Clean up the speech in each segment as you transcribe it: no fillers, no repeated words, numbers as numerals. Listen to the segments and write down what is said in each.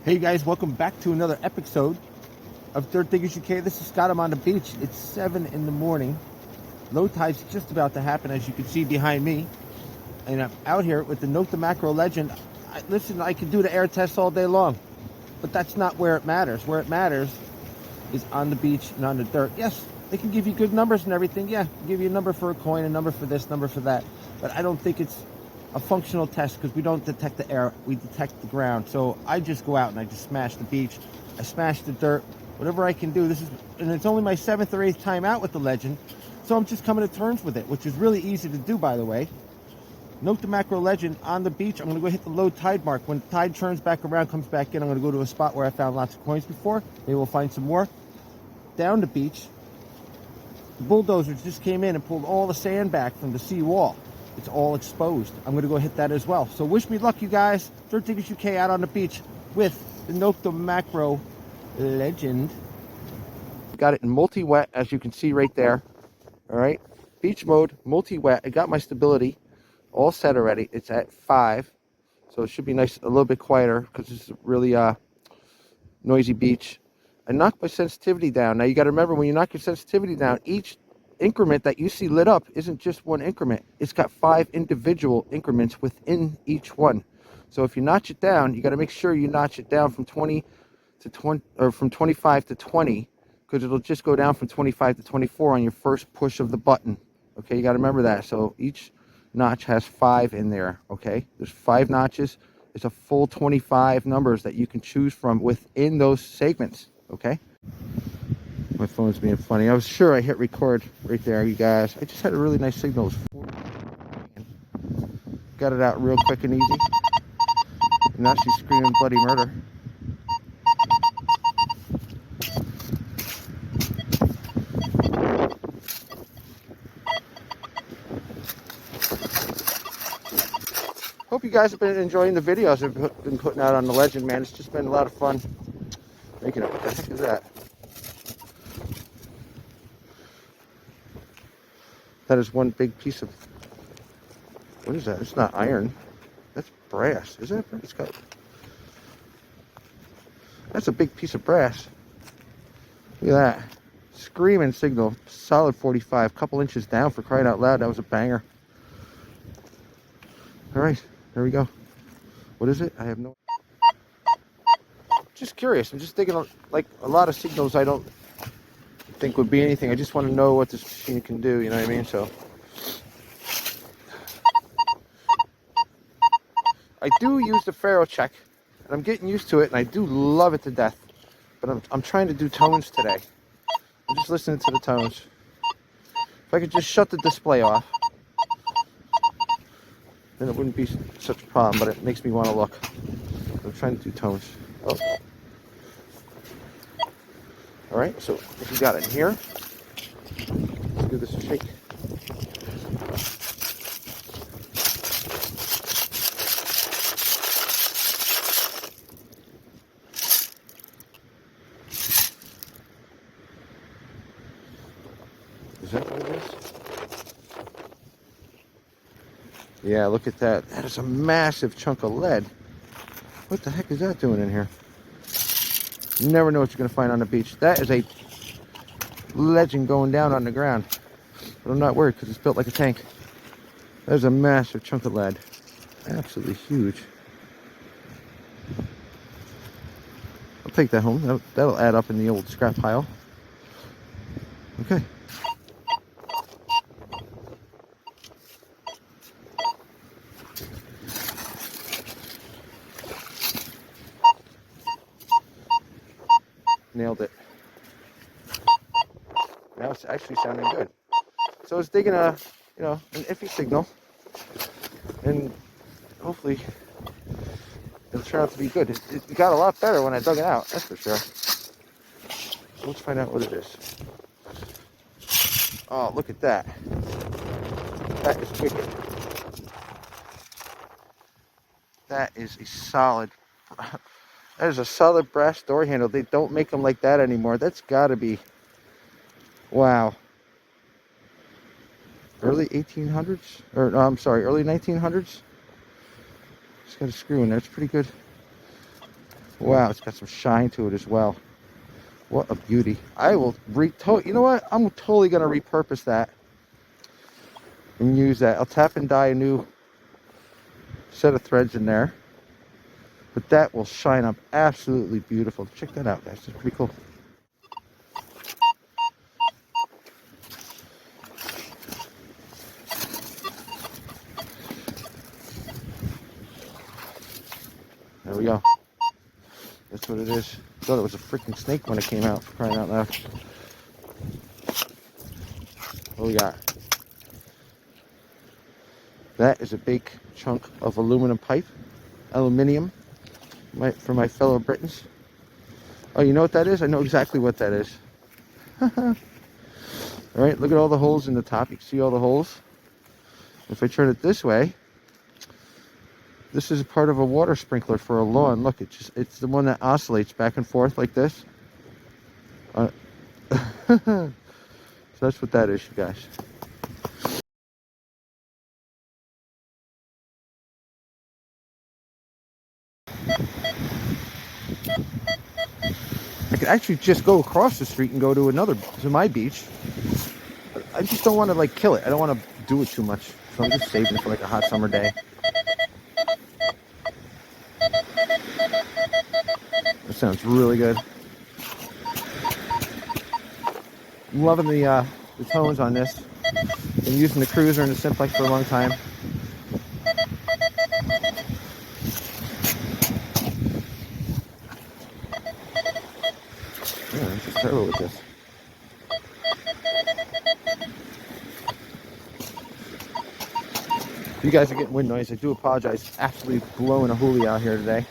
Hey guys, welcome back to another episode of Dirt Diggers UK. This is Scott. I'm on the beach. It's 7 in the morning. Low tide's just about to happen, as you can see behind me. And I'm out here with the Nokta Makro legend. Listen, I can do the air test all day long, but that's not where it matters. Where it matters is on the beach and on the dirt. Yes, they can give you good numbers and everything. Yeah, give you a number for a coin, a number for this, number for that. But I don't think it's a functional test because we don't detect the air, we detect the ground. So I just go out and I just smash the beach, I smash the dirt, whatever I can do. And it's only my 7th or 8th time out with the legend, so I'm just coming to terms with it, which is really easy to do, by the way. Nokta Makro legend on the beach. I'm going to go hit the low tide mark. When the tide turns back around, comes back in, I'm going to go to a spot where I found lots of coins before. Maybe we'll find some more. Down the beach, the bulldozers just came in and pulled all the sand back from the sea wall. It's all exposed. I'm going to go hit that as well. So wish me luck, you guys. Dirt Diggers UK out on the beach with the Nokta Makro legend. Got it in multi-wet, as you can see right there. All right. Beach mode, multi-wet. I got my stability all set already. It's at 5. So it should be nice, a little bit quieter because it's a really noisy beach. I knocked my sensitivity down. Now you got to remember, when you knock your sensitivity down, each increment that you see lit up isn't just one increment. It's got 5 individual increments within each one. So if you notch it down, you got to make sure you notch it down from 20 to 20, or from 25 to 20, because it'll just go down from 25 to 24 on your first push of the button. Okay, you got to remember that. So each notch has 5 in there. Okay, there's 5 notches. It's a full 25 numbers that you can choose from within those segments. Okay. My phone's being funny. I was sure I hit record right there, you guys. I just had a really nice signal. Got it out real quick and easy. And now she's screaming bloody murder. Hope you guys have been enjoying the videos I've been putting out on the legend, man. It's just been a lot of fun making it. What the heck is that? That is one big piece of... What is that? It's not iron. That's brass. Is that brass? That's a big piece of brass. Look at that. Screaming signal. Solid 45. Couple inches down, for crying out loud. That was a banger. Alright, there we go. What is it? I have no... Just curious. I'm just thinking, like, a lot of signals I don't think would be anything. I just want to know what this machine can do, you know what I mean? So I do use the Faro check, and I'm getting used to it, and I do love it to death. But I'm trying to do tones today. I'm just listening to the tones. If I could just shut the display off, then it wouldn't be such a problem, but it makes me want to look. I'm trying to do tones. Oh. Alright, so if you got it in here, let's give this a shake. Is that what it is? Yeah, look at that. That is a massive chunk of lead. What the heck is that doing in here? You never know what you're going to find on the beach. That is a legend going down on the ground. But I'm not worried because it's built like a tank. That is a massive chunk of lead. Absolutely huge. I'll take that home. That'll add up in the old scrap pile. Okay. Nailed it. Now it's actually sounding good. So it's digging an iffy signal, and hopefully it'll turn out to be good. It got a lot better when I dug it out, that's for sure. So let's find out what it is. Oh, look at that. That is wicked. That is a solid... That is a solid brass door handle. They don't make them like that anymore. That's got to be... Wow. Early 1800s? Or, no, I'm sorry, early 1900s? Just got a screw in there. It's pretty good. Wow, it's got some shine to it as well. What a beauty. I will you know what? I'm totally going to repurpose that and use that. I'll tap and dye a new set of threads in there. But that will shine up absolutely beautiful. Check that out, guys. It's pretty cool. There we go. That's what it is. I thought it was a freaking snake when it came out, for crying out loud. What we got? That is a big chunk of aluminum pipe. Aluminium. For my fellow Britons. Oh, you know what that is? I know exactly what that is. Alright, look at all the holes in the top. You can see all the holes. If I turn it this way, this is a part of a water sprinkler for a lawn. Look, it's the one that oscillates back and forth like this. So that's what that is, you guys. I could actually just go across the street and go to my beach. I just don't want to like kill it. I don't want to do it too much. So I'm just saving it for like a hot summer day. That sounds really good. I'm loving the tones on this. Been using the Kruzer and the Simplex for a long time. Yeah, I'm just terrible with this. If you guys are getting wind noise, I do apologize. It's absolutely blowing a hoolie out here today.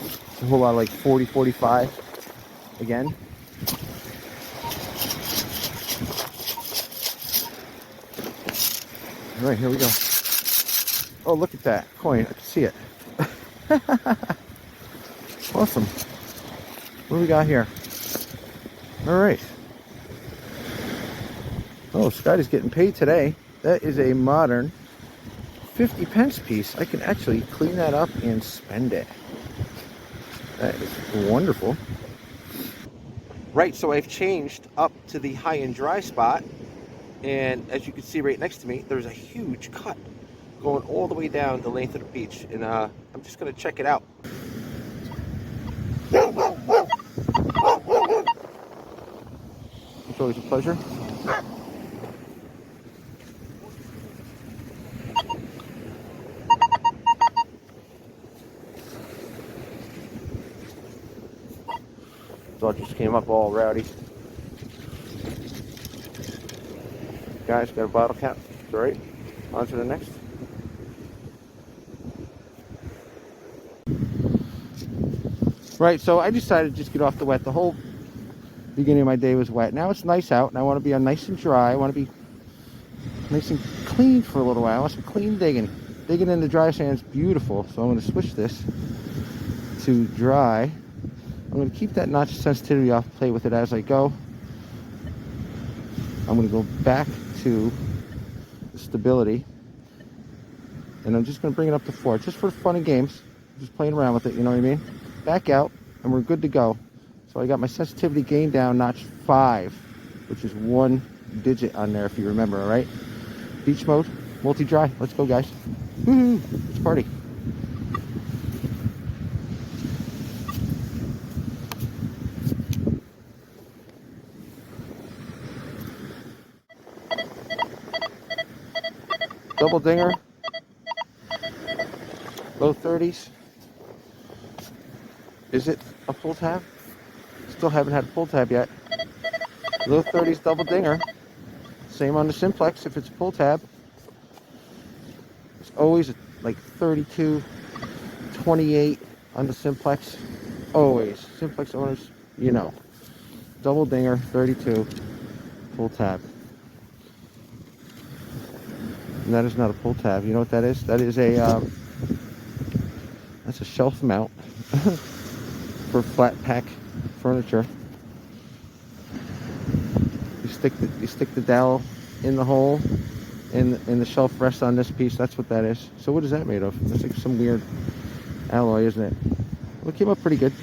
It's a whole lot of like 40, 45 again. All right, here we go. Oh, look at that coin. I can see it. Awesome. What do we got here? All right. Oh, Scotty's getting paid today. That is a modern 50 pence piece. I can actually clean that up and spend it. That is wonderful. Right, so I've changed up to the high and dry spot. And as you can see right next to me, there's a huge cut going all the way down the length of the beach. And I'm just going to check it out. It's always a pleasure. Dog just came up all rowdy. Guys, got a bottle cap. It's all right. On to the next. Right, so I decided to just get off the wet. The whole beginning of my day was wet. Now it's nice out, and I want to be nice and dry. I want to be nice and clean for a little while. I want some clean digging. Digging in the dry sand is beautiful, so I'm going to switch this to dry. I'm going to keep that notch sensitivity off, play with it as I go. I'm going to go back to the stability, and I'm just going to bring it up to 4, just for fun and games, just playing around with it, you know what I mean? Back out, and we're good to go. So I got my sensitivity gain down, notch 5, which is 1 digit on there, if you remember, all right? Beach mode, multi-dry. Let's go, guys. Woohoo! Let's party. Double dinger. Low 30s. Is it a pull tab? Still haven't had a pull tab yet. Low 30s double dinger. Same on the Simplex if it's a pull tab. It's always like 32, 28 on the Simplex. Always. Simplex owners, you know. Double dinger, 32, pull tab. And that is not a pull tab. You know what that is? That is a that's a shelf mount for flat pack furniture. You stick the dowel in the hole, and the shelf rests on this piece. That's what that is. So what is that made of? That's like some weird alloy, isn't it? It came up pretty good.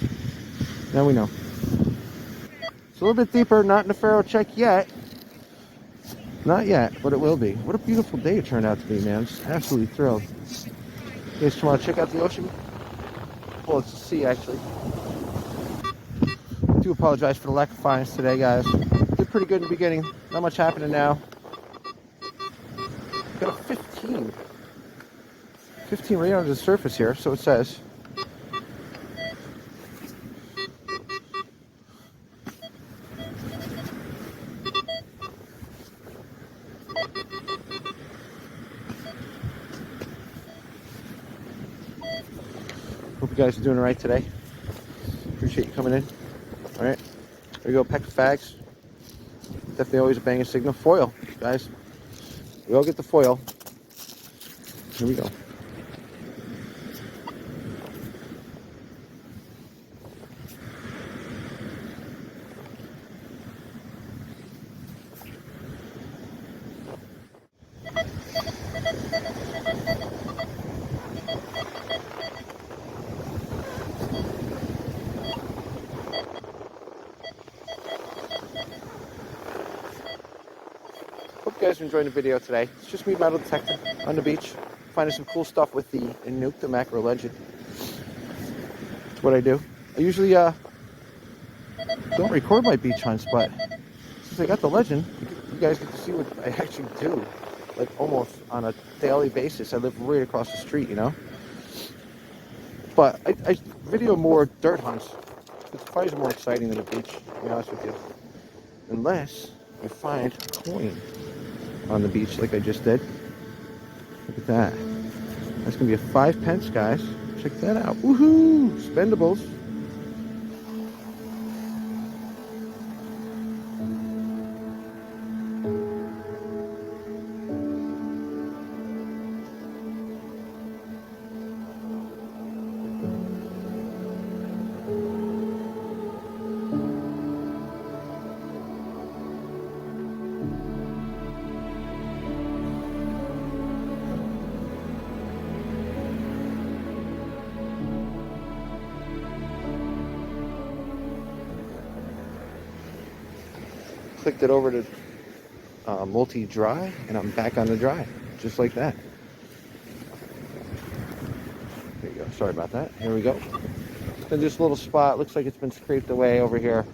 Now we know. It's a little bit deeper, not in the faro check yet. Not yet, but it will be. What a beautiful day it turned out to be, man. I'm just absolutely thrilled. You guys want to check out the ocean? Well, it's the sea, actually. I do apologize for the lack of finds today, guys. Did pretty good in the beginning. Not much happening now. Got a 15. 15 right under the surface here, so it says. Hope you guys are doing all right today. Appreciate you coming in. All right, there we go. Pack of fags. Definitely always a banging signal. Foil, guys. We all get the foil. Here we go. Hope you guys are enjoying the video today. It's just me, metal detector, on the beach, finding some cool stuff with the Nokta Makro legend. That's what I do. I usually don't record my beach hunts, but since I got the legend, you guys get to see what I actually do, like almost on a daily basis. I live right across the street, you know. But I video more dirt hunts. It's probably more exciting than the beach, to be honest with you. Unless I find a coin on the beach like I just did. Look at that. That's gonna be a 5 pence, guys. Check that out. Woohoo! Spendables. Clicked it over to multi-dry, and I'm back on the dry, just like that. There you go. Sorry about that. Here we go. It's been just a little spot. Looks like it's been scraped away over here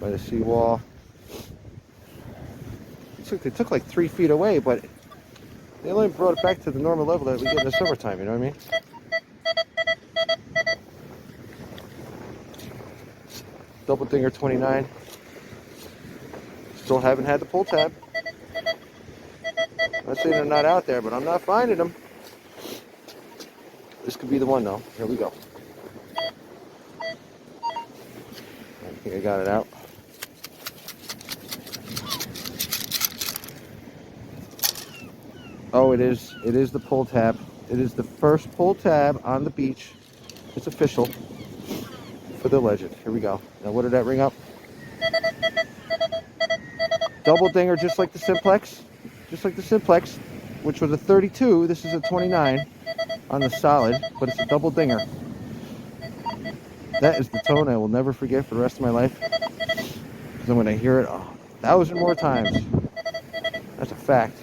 by the seawall. Looks like they took like 3 feet away, but they only brought it back to the normal level that we get in the summertime, you know what I mean? Double dinger 29. Still haven't had the pull tab. I'm not saying they're not out there, but I'm not finding them. This could be the one though. Here we go. I think I got it out. Oh, it is the pull tab. It is the first pull tab on the beach. It's official for the legend. Here we go. Now what did that ring up? Double dinger, just like the Simplex, which was a 32. This is a 29 on the solid, but it's a double dinger. That is the tone I will never forget for the rest of my life, because I'm going to hear it 1,000 more times. That's a fact.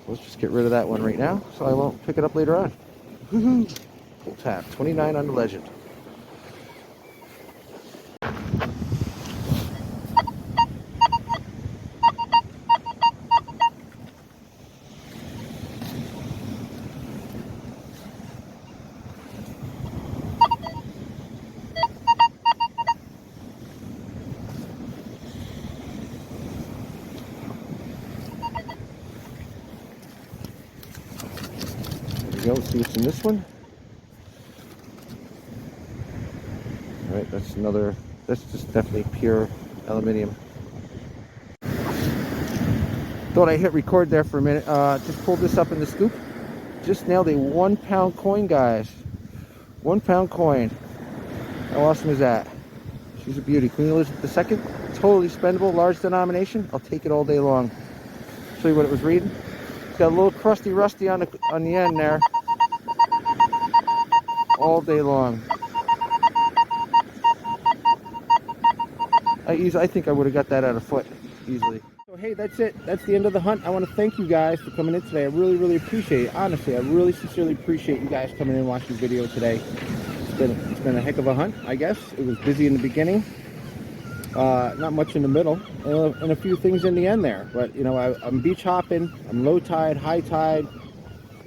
Let's just get rid of that one right now, so I won't pick it up later on. Woohoo! Pull tab, 29 on the legend. Let's see what's in this one. All right, that's just definitely pure aluminium. Thought I hit record there for a minute. Just pulled this up in the scoop. Just nailed a 1 pound coin, guys. 1 pound coin. How awesome is that? She's a beauty. Queen Elizabeth II. Totally spendable, large denomination. I'll take it all day long. Show you what it was reading. It's got a little crusty rusty on the end there. All day long. I think I would have got that at a foot easily. So hey, that's it. That's the end of the hunt. I want to thank you guys for coming in today. I really, really appreciate it. Honestly, I really sincerely appreciate you guys coming in and watching the video today. It's been a heck of a hunt, I guess. It was busy in the beginning, not much in the middle, and a few things in the end there. But you know, I'm beach hopping. I'm low tide, high tide,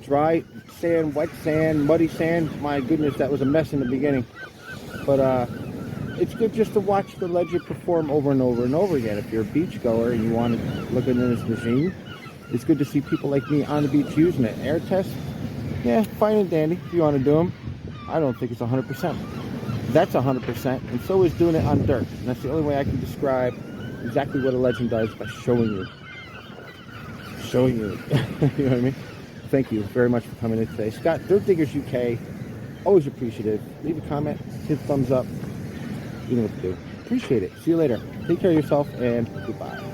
dry sand, wet sand, muddy sand. My goodness, that was a mess in the beginning. But it's good just to watch the ledger perform over and over and over again. If you're a beach goer and you want to look into this machine, it's good to see people like me on the beach using it. Air test, yeah, fine and dandy if you want to do them. I don't think it's 100%. That's 100%, and so is doing it on dirt. And that's the only way I can describe exactly what a legend does, by showing you. Showing you. You know what I mean? Thank you very much for coming in today. Scott, DirtDiggersUK, always appreciative. Leave a comment, hit thumbs up. You know what to do. Appreciate it. See you later. Take care of yourself, and goodbye.